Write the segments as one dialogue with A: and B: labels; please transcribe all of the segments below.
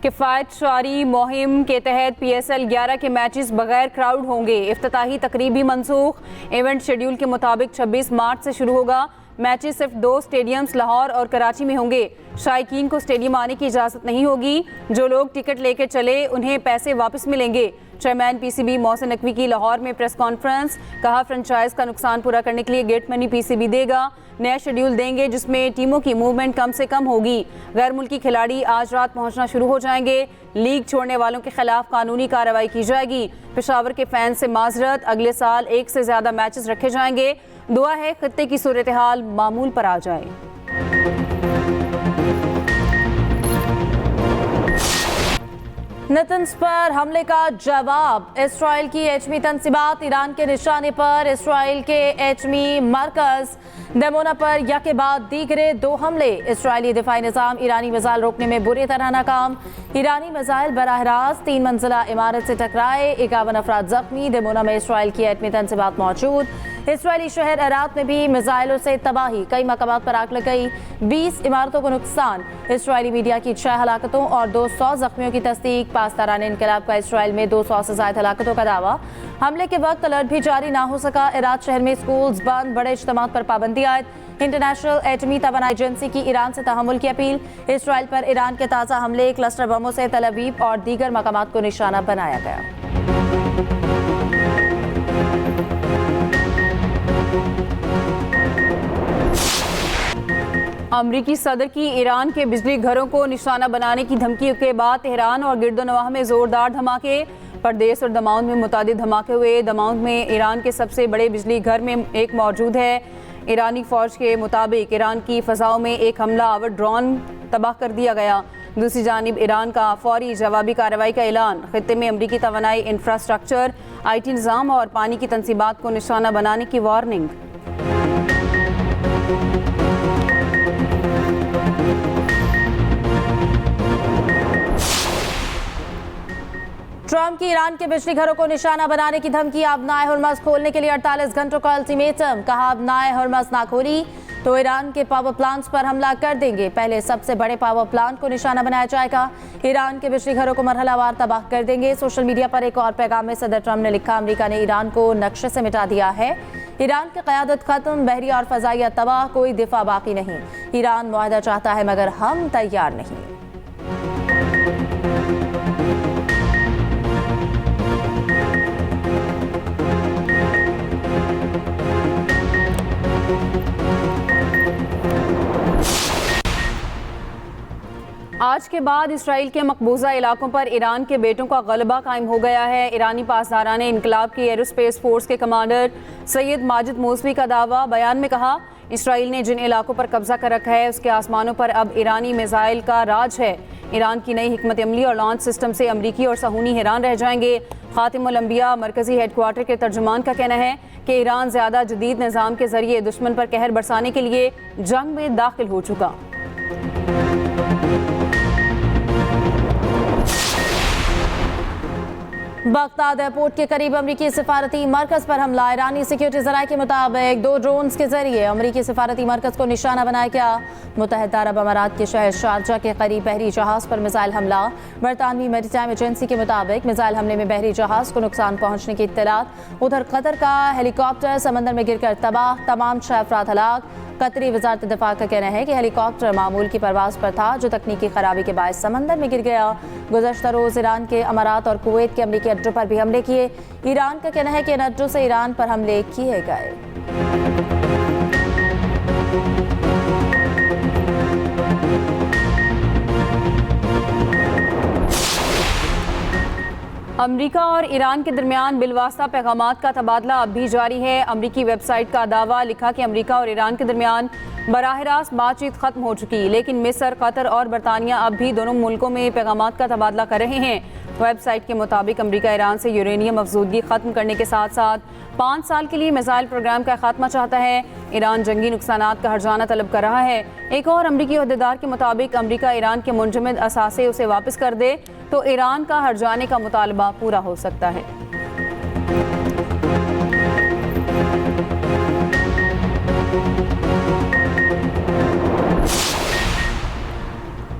A: किफ़ायत शारी मुहिम के तहत PSL 11 के मैचेस बगैर क्राउड होंगे। इफ्तिताही तकरीब भी मनसूख। इवेंट शेड्यूल के मुताबिक 26 मार्च से शुरू होगा। मैचेस सिर्फ 2 स्टेडियम्स लाहौर और कराची में होंगे। शायकीन को स्टेडियम आने की इजाज़त नहीं होगी। जो लोग टिकट लेकर चले उन्हें पैसे वापस मिलेंगे। चेयरमैन PCB मोहसिन नकवी की लाहौर में प्रेस कॉन्फ्रेंस। कहा, फ्रेंचाइज का नुकसान पूरा करने के लिए गेट मनी PCB देगा। नया शेड्यूल देंगे जिसमें टीमों की मूवमेंट कम से कम होगी। गैर मुल्की खिलाड़ी आज रात पहुंचना शुरू हो जाएंगे। लीग छोड़ने वालों के खिलाफ कानूनी कार्रवाई की जाएगी। पेशावर के फैंस से माजरत। अगले साल 1 से ज्यादा मैचेस रखे जाएंगे। दुआ है खत्ते की सूरत हाल मामूल पर आ जाए।
B: नेतन्स पर हमले का जवाब। इसराइल की एटमी तंसीबात ईरान के निशाने पर। इसराइल के एटमी मरकज दमोना पर यके बाद दीगरे 2 हमले। इसराइली दिफाई निज़ाम ईरानी मिसाइल रोकने में बुरी तरह नाकाम। ईरानी मिसाइल बराह रास्त 3 मंजिला इमारत से टकराए। 51 अफराद जख्मी। दमोना में इसराइल की एटमी तंसीबात मौजूद। इसराइली शहर अरात में भी मिसाइलों से तबाही। कई मकामात पर आग लग गई। 20 इमारतों को नुकसान। इसराइली मीडिया की 6 हलाकतों और 200 जख्मियों की तस्दीक। पासदारान इनकलाब का इसराइल में 200 से ज्यादा हलाकतों का दावा। हमले के वक्त अलर्ट भी जारी ना हो सका। इराक शहर में स्कूल्स बंद। बड़े इज्तिमात पर पाबंदी आयद। इंटरनेशनल एटमी तवानाई एजेंसी की ईरान से तहम्मुल की अपील। इसराइल पर ईरान के ताज़ा हमले। क्लस्टर बमों से तल अवीव और दीगर मकामात को निशाना बनाया गया।
A: अमरीकी सदर की ईरान के बिजली घरों को निशाना बनाने की धमकी के बाद तेहरान और गिरदोनवाह में जोरदार धमाके। परदेस और दमाउन में मुतादिद धमाके हुए। दमाउन में ईरान के सबसे बड़े बिजली घर में एक मौजूद है। ईरानी फौज के मुताबिक ईरान की फ़ज़ाओं में एक हमला आवर ड्रोन तबाह कर दिया गया। दूसरी जानिब ईरान का फौरी जवाबी कार्रवाई का ऐलान। खित्ते में अमरीकी तवानाई इंफ्रास्ट्रक्चर, IT निज़ाम और पानी की तंसीबात को निशाना बनाने की वार्निंग।
B: ट्रंप की ईरान के बिजली घरों को निशाना बनाने की धमकी। अबनाए हुर्मज़ खोलने के लिए 48 घंटों का अल्टीमेटम। कहा, अबनाए हुर्मज़ ना खोली तो ईरान के पावर प्लांट्स पर हमला कर देंगे। पहले सबसे बड़े पावर प्लांट को निशाना बनाया जाएगा। ईरान के बिजली घरों को मरहलावार तबाह कर देंगे। सोशल मीडिया पर एक और पैगाम में सदर ट्रंप ने लिखा, अमेरिका ने ईरान को नक्शे से मिटा दिया है। ईरान की क़यादत खत्म। बहरी और फ़ज़ाइया तबाह। कोई दिफा बाकी नहीं। ईरान मुआहदा चाहता है मगर हम तैयार नहीं।
A: आज के बाद इसराइल के मकबूजा इलाकों पर ईरान के बेटों का गलबा कायम हो गया है। ईरानी पासदारान इनकलाब की एरोस्पेस फोर्स के कमांडर सैयद माजिद मौसवी का दावा। बयान में कहा, इसराइल ने जिन इलाकों पर कब्जा कर रखा है उसके आसमानों पर अब ईरानी मिसाइल का राज है। ईरान की नई हिकमत अमली और लॉन्च सिस्टम से अमरीकी और सहूनी हैरान रह जाएंगे। खातिमुल अंबिया मरकजी हेडक्वार्टर के तर्जुमान का कहना है कि ईरान ज़्यादा जदीद निज़ाम के जरिए दुश्मन पर कहर बरसाने के लिए जंग में दाखिल हो चुका।
B: बगदाद एयरपोर्ट के करीब अमरीकी सिफारती मरकज पर हमला। ईरानी सिक्योरिटी जराये के मुताबिक 2 ड्रोन्स के जरिए अमरीकी सिफारती मरकज को निशाना बनाया गया। मुत्तहिदा अरब अमारात के शहर शारजा के करीब बहरी जहाज पर मिसाइल हमला। बरतानवी मैरीटाइम एजेंसी के मुताबिक मिसाइल हमले में बहरी जहाज को नुकसान पहुंचने की इत्तलात। उधर कतर का हेलीकॉप्टर समंदर में गिरकर तबाह। तमाम 6 अफराद हलाक। कतरी वजारत दिफा का कहना है कि हेलीकॉप्टर मामूल की परवाज पर था जो तकनीकी खराबी के बायस समंदर में गिर गया। गुज़श्ता रोज़ ईरान के अमारात और कुवैत के अमरीकी अड्डों पर भी हमले किए। ईरान का कहना है कि इन अड्डों से ईरान पर हमले किए गए।
A: अमरीका और ईरान के दरमियान बिलवास्ता पैगामात का तबादला अब भी जारी है। अमरीकी वेबसाइट का दावा लिखा कि अमरीका और ईरान के दरमियान बराह रास्त बातचीत खत्म हो चुकी, लेकिन मिस्र, कतर और बरतानिया अब भी दोनों मुल्कों में पैगामात का तबादला कर रहे हैं। वेबसाइट के मुताबिक अमरीका ईरान से यूरेनियम अफजूदगी खत्म करने के साथ साथ 5 साल के लिए मिसाइल प्रोग्राम का खात्मा चाहता है। ईरान जंगी नुकसानात का हर्जाना तलब कर रहा है। एक और अमरीकी अहदेदार के मुताबिक अमरीका ईरान के मुंजमद असासे उसे वापस कर दे तो ईरान का हर्जाने का मुतालबा पूरा हो सकता है।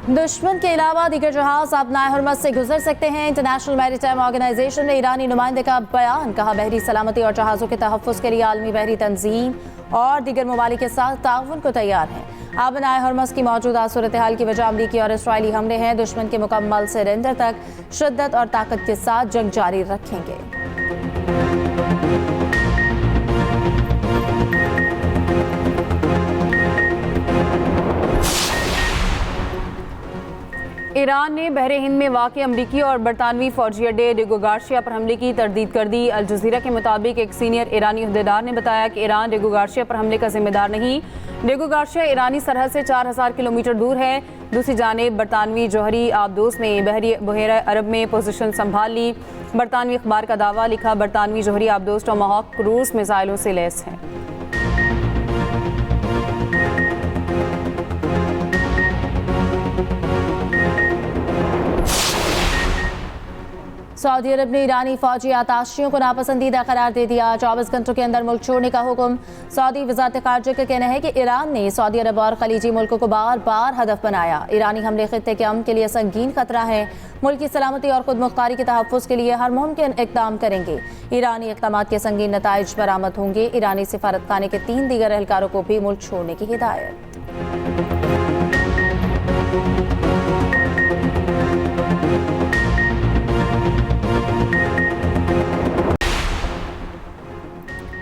B: दुश्मन के अलावा दीगर जहाज अब नाए हुरमत से गुजर सकते हैं। इंटरनेशनल मैरीटाइम ऑर्गेनाइजेशन ने ईरानी नुमाइंदे का बयान, कहा बहरी सलामती और जहाज़ों के तहफ़्फ़ुज़ के लिए आलमी बहरी तंजीम और दीगर ममालिक के साथ ताउन को तैयार है। अब नाए हुरमत की मौजूदा सूरत हाल की वजह अमरीकी और इसराइली हमले हैं। दुश्मन के मुकम्मल सरेंडर तक शिद्दत और ताकत के साथ जंग जारी रखेंगे।
A: ईरान ने बहरे हिंद में वाक़ अमरीकी और बरतानवी फौजी अड्डे डेगो गार्शिया पर हमले की तरदीद कर दी। अल जज़ीरा के मुताबिक एक सीनियर ईरानी अहदेदार ने बताया कि ईरान डेगो गार्शिया पर हमले का जिम्मेदार नहीं। डेगो गार्शिया ईरानी सरहद से 4000 किलोमीटर दूर है। दूसरी जानिब बरतानवी जौहरी आबदोस ने बहरा अरब में पोजीशन संभाल ली। बरतानवी अखबार का दावा, लिखा बरतानवी जौहरी आबदोस टोमाहॉक क्रूज मिसाइलों से लैस है।
B: सऊदी अरब ने ईरानी फौजी आताशियों को नापसंदीदा करार दे दिया। 24 घंटों के अंदर मुल्क छोड़ने का हुक्म। सऊदी वज़ारत ख़ारिजा का कहना है कि ईरान ने सऊदी अरब और खलीजी मुल्कों को बार बार हदफ बनाया। ईरानी हमले खित्ते के अमन के लिए संगीन खतरा है। मुल्क की सलामती और खुद मुख्तारी के तहफ़्फ़ुज़ के लिए हर मुमकिन इक़दाम करेंगे। ईरानी इक़दाम के संगीन नताइज बरामद होंगे। ईरानी सिफारतखाने के 3 दीगर एहलकारों को भी मुल्क छोड़ने की हिदायत।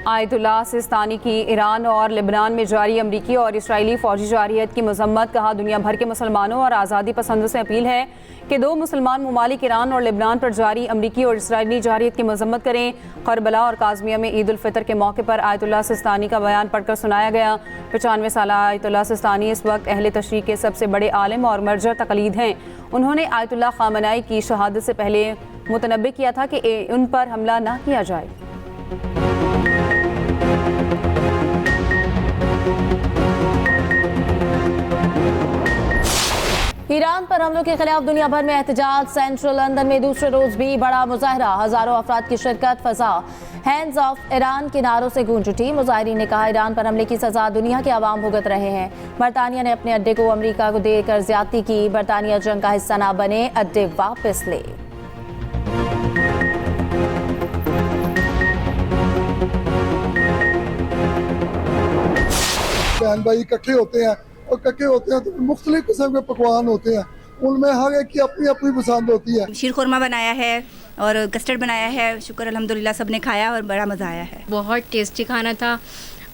B: आयतुल्लाह सिस्तानी की ईरान और लेबनान में जारी अमरीकी और इसराइली फौजी जारहियत की मजम्मत, कहा दुनिया भर के मुसलमानों और आज़ादी पसंदों से अपील है कि 2 मुसलमान ममालिक ईरान और लेबनान पर जारी अमरीकी और इसराइली जारहियत की मजम्मत करें। करबला और काज़मिया में ईद उल फितर के मौके पर आयतुल्लाह सिस्तानी का बयान पढ़कर सुनाया गया। 95 साल आयतुल्लाह सिस्तानी इस वक्त अहले तशरीक़ के सबसे बड़े आलिम और मर्जा तक़लीद हैं। उन्होंने आयतुल्लाह ख़ामनाई की शहादत से पहले मुतनब्बे किया था कि उन पर हमला न किया जाए। ईरान पर हमलों के खिलाफ दुनिया भर में एहतजाज। सेंट्रल लंदन में दूसरे रोज भी बड़ा मुजाहरा, हजारों अफराद की शिरकत। फजा हैंड्स ऑफ ईरान के नारों से गूंज उठी। मुजाहिरीन ने कहा ईरान पर हमले की सजा दुनिया के अवाम भुगत रहे हैं। बरतानिया ने अपने अड्डे को अमरीका को देकर ज्यादती की। बरतानिया जंग का हिस्सा ना बने, अड्डे वापस ले।
C: बहन भाई इकट्ठे होते हैं और इकट्ठे होते हैं तो मुख्तलिफ किस्म के पकवान होते हैं। उनमें हर एक की अपनी अपनी पसंद होती है।
D: शीर खुरमा बनाया है और कस्टर्ड बनाया है। शुक्र अल्हम्दुलिल्लाह सब ने खाया और बड़ा मज़ा आया है।
E: बहुत टेस्टी खाना था।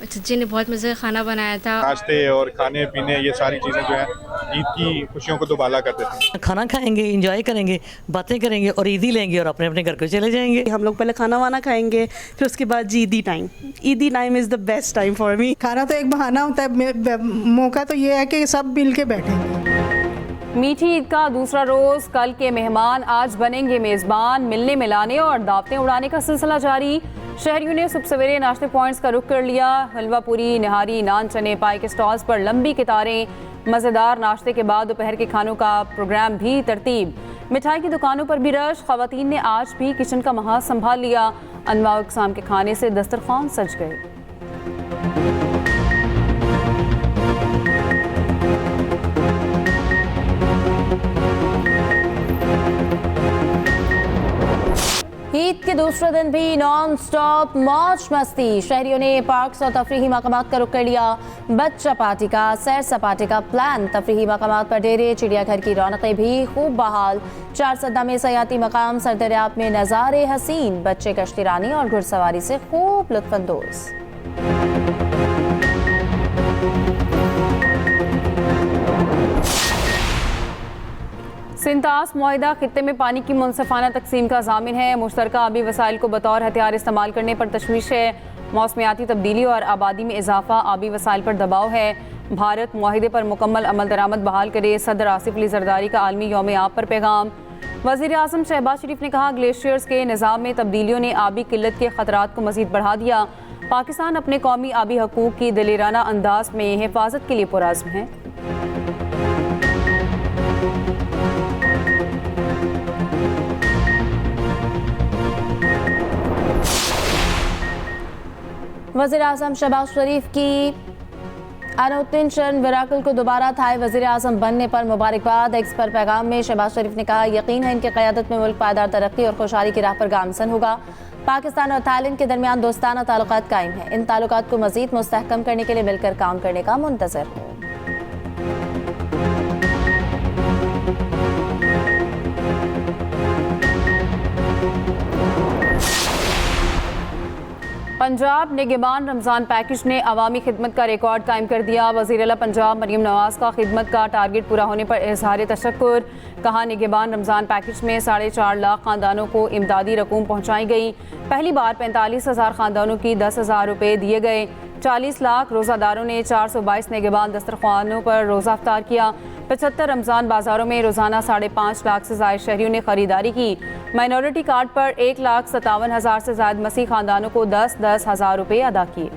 E: सच्ची ने बहुत मज़े का खाना बनाया था।
F: नाश्ते और खाने पीने ये सारी चीज़ें जो है ईद की खुशियों को दोबाला कर देते हैं।
G: खाना खाएंगे, एंजॉय करेंगे, बातें करेंगे और ईदी लेंगे और अपने अपने घर को चले जाएंगे।
H: हम लोग पहले खाना वाना खाएंगे, फिर उसके बाद जी ईदी time is the best time for me.
I: खाना तो एक बहाना होता है, मौका तो ये है कि सब मिल के बैठेंगे।
A: मीठी ईद का दूसरा रोज, कल के मेहमान आज बनेंगे मेजबान। मिलने मिलाने और दावतें उड़ाने का सिलसिला जारी। शहरियों ने सुबह सवेरे नाश्ते पॉइंट्स का रुख कर लिया। हलवा पूरी, निहारी, नान, चने पाई के स्टॉल्स पर लंबी कतारें। मज़ेदार नाश्ते के बाद दोपहर के खानों का प्रोग्राम भी तरतीब। मिठाई की दुकानों पर भी रश। ख़वातीन ने आज भी किचन का महाज संभाल लिया। अनवा इक़साम के खाने से दस्तरखान सज गए।
B: ईद के दूसरे दिन भी नॉन स्टॉप मौज मस्ती। शहरियों ने पार्क्स और तफरीही मकामात का रुख कर लिया। बच्चा पार्टी का, सैर सपाटे का प्लान। तफरीही मकामात पर डेरे, चिड़ियाघर की रौनकें भी खूब बहाल। 4 सद्दा में सयाती मकाम, सरदरियाब में नज़ारे हसीन। बच्चे कश्तीरानी और घुड़सवारी से खूब लुत्फानंदोज।
A: सिंतास मुआहिदा खित्ते में पानी की मुनसिफाना तकसीम का ज़ामिन है। मुश्तरका आबी वसाइल को बतौर हथियार इस्तेमाल करने पर तशवीश है। मौसमियाती तब्दीली और आबादी में इजाफा आबी वसाइल पर दबाव है। भारत मुआहिदे पर मुकम्मल अमल दरामद बहाल करे। सदर आसिफ अली जरदारी का आलमी यौम आब पर पैगाम। वज़ीर आज़म शहबाज शरीफ ने कहा ग्लेशियर्स के निज़ाम में तब्दीलियों ने आबी किल्लत के ख़तरात को मज़ीद बढ़ा दिया। पाकिस्तान अपने कौमी आबी हकूक़ की दिलेराना अंदाज में हिफाजत के लिए पुरअज़्म है। वज़ीर आज़म शहबाज शरीफ की
B: अनुद्दीन चंद विराकुल को दोबारा थाई वज़ीर आज़म बनने पर मुबारकबाद। एक्स पर पैगाम में शहबाज शरीफ ने कहा, यकीन है इनकी क़यादत में मुल्क पायदार तरक्की और खुशहाली की राह पर गामज़न होगा। पाकिस्तान और थाईलैंड के दरमियान दोस्ताना ताल्लुकात कायम हैं। इन ताल्लुकात को मज़ीद मुस्तहकम करने के लिए मिलकर काम करने का मुंतज़र हूँ।
A: पंजाब निगहबान रमज़ान पैकेज ने अवामी खिदमत का रिकॉर्ड कायम कर दिया। वज़ीर आला पंजाब मरीम नवाज़ का खिदमत का टारगेट पूरा होने पर इज़हार तशक्कुर। कहा, निगहबान रमज़ान पैकेज में 4.5 लाख ख़ानदानों को इमदादी रकूम पहुँचाई गई। पहली बार 45,000 ख़ानदानों की 10,000 रुपये दिए गए। 40 लाख रोज़ादारों ने 422 निगहबान दस्तरखानों पर रोज़ा अफ्तार किया। 75 रमज़ान बाज़ारों में रोज़ाना 5.5 लाख से ज़ायद शहरियों ने ख़रीदारी की। माइनॉरिटी कार्ड पर 1,57,000 से ज़ायद मसीह ख़ानदानों को 10-10 हज़ार रुपये अदा किए।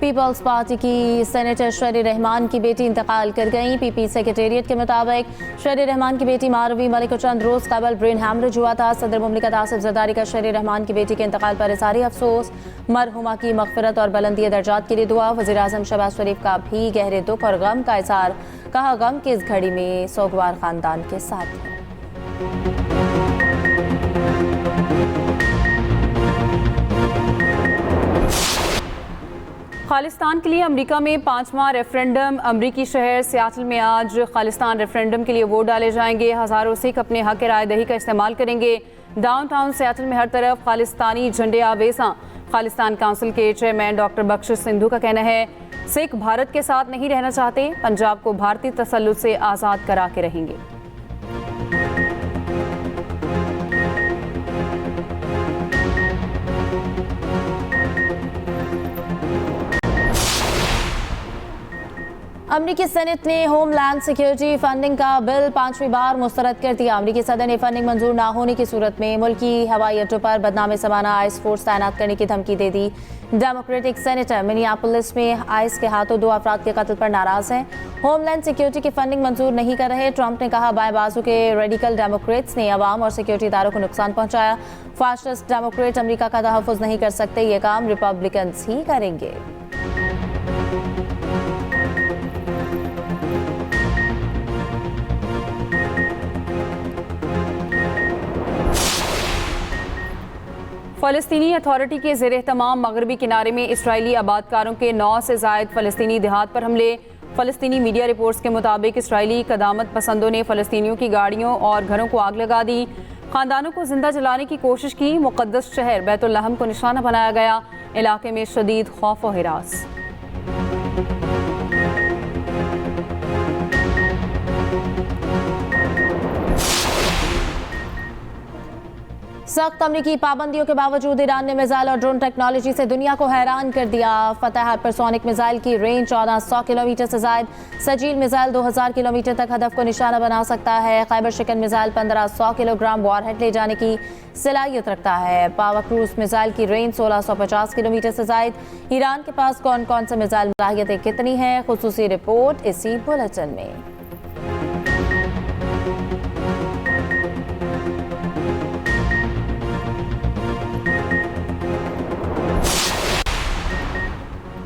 B: पीपल्स पार्टी की सेनेटर शरी रहमान की बेटी इंतकाल कर गई। पीपी सेक्रेटेरिएट के मुताबिक शरी रहमान की बेटी मारवी मलिक को चंद रोज़ कबल ब्रेन हैमरेज हुआ था। सदर मुमलिकत आसिफ जरदारी का शरी रहमान की बेटी के इंतकाल पर इज़हार अफसोस। मरहुमा की मग़फ़िरत और बुलंदी दर्जात के लिए दुआ। वज़ीर आज़म शहबाज शरीफ का भी गहरे दुख और गम का इज़हार। कहा, गम की इस घड़ी में सोगवार ख़ानदान के साथ है।
A: खालिस्तान के लिए अमेरिका में 5वां रेफरेंडम। अमरीकी शहर सियाटल में आज खालिस्तान रेफरेंडम के लिए वोट डाले जाएंगे। हज़ारों सिख अपने हक राय दही का इस्तेमाल करेंगे। डाउनटाउन सियाटल में हर तरफ खालिस्तानी झंडे आवेज़ां। खालिस्तान काउंसिल के चेयरमैन डॉक्टर बख्शिश सिंधु का कहना है, सिख भारत के साथ नहीं रहना चाहते, पंजाब को भारतीय तसल्लुत से आज़ाद करा के रहेंगे।
B: अमरीकी सेनेट ने होमलैंड सिक्योरिटी फंडिंग का बिल 5वीं बार मुस्तरद कर दिया। अमरीकी सदर ने फंडिंग मंजूर ना होने की सूरत में मुल्की हवाई अड्डों पर बदनामी समाना आइस फोर्स तैनात करने की धमकी दे दी। डेमोक्रेटिक सेनेटर मिनियापोलिस में आइस के हाथों 2 अफराद के कत्ल पर नाराज हैं। होमलैंड सिक्योरिटी की फंडिंग मंजूर नहीं कर रहे। ट्रंप ने कहा, बाएं बाजू के रेडिकल डेमोक्रेट्स ने अवाम और सिक्योरिटी इदारों को नुकसान पहुंचाया। फाशिस्ट डेमोक्रेट अमरीका का तहफ़्फ़ुज़ नहीं कर सकते, ये काम रिपब्लिकन्स ही करेंगे।
A: फ़लस्तीनी अथॉरिटी के ज़ेर एहतमाम मगरबी किनारे में इसराइली आबादकारों के 9 से ज़ायद फ़लस्तीनी देहात पर हमले। फ़लस्तीनी मीडिया रिपोर्ट्स के मुताबिक इसराइली क़दामत पसंदों ने फ़लस्तीनियों की गाड़ियों और घरों को आग लगा दी। ख़ानदानों को जिंदा जलाने की कोशिश की। मुक़द्दस शहर बैतुल लहम को निशाना बनाया गया। इलाके में शदीद खौफ व हिरास।
B: सख्त अमरीकी पाबंदियों के बावजूद ईरान ने मिसाइल और ड्रोन टेक्नोलॉजी से दुनिया को हैरान कर दिया। फतह हाइपरसोनिक मिसाइल की रेंज 1400 किलोमीटर से ज़ायद। सजील मिसाइल 2000 किलोमीटर तक हदफ को निशाना बना सकता है। खैबर शिकन मिसाइल 1500 किलोग्राम वॉरहेड ले जाने की सलाहियत रखता है। पावर क्रूज मिसाइल की रेंज 1650 किलोमीटर से ज़ायद। ईरान के पास कौन कौन से मिसाइल सलाहियतें कितनी हैं, खुसूसी रिपोर्ट इसी बुलेटिन में।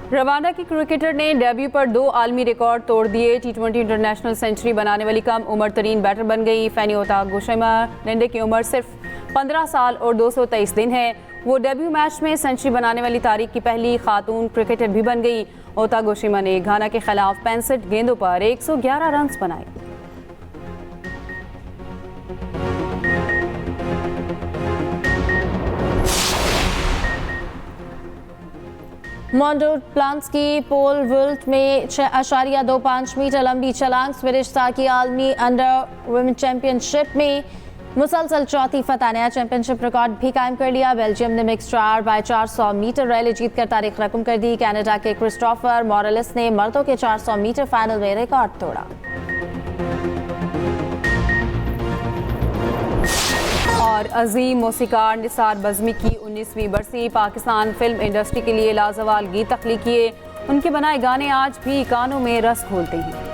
B: रवांडा की क्रिकेटर ने डेब्यू पर 2 आलमी रिकॉर्ड तोड़ दिए। T20 इंटरनेशनल सेंचुरी बनाने वाली कम उम्र तरीन बैटर बन गई। फैनी ओतागोशिमा लिंडे की उम्र सिर्फ 15 साल और 223 दिन है। वो डेब्यू मैच में सेंचुरी बनाने वाली तारीख की पहली खातून क्रिकेटर भी बन गई। ओतागोशिमा ने घाना के खिलाफ 65 गेंदों पर 111 रन बनाए। मॉन्डो प्लांट्स की पोल वुल्ट में 6.25 मीटर लंबी छलांग स्वीडिश की आलमी अंडर वुमेन चैंपियनशिप में मुसलसल चौथी फतह। नया चैंपियनशिप रिकॉर्ड भी कायम कर लिया। बेल्जियम ने मिक्स्ड 4x400 मीटर रैली जीतकर तारीख रकम कर दी। कनाडा के क्रिस्टोफर मॉरेलिस ने मर्दों के 400 मीटर फाइनल में रिकॉर्ड तोड़ा। और अजीम मौसीकार निसार बज़मी की 19वीं बरसी। पाकिस्तान फिल्म इंडस्ट्री के लिए लाजवाल गीत तख्लीक किए। उनके बनाए गाने आज भी कानों में रस घोलते हैं।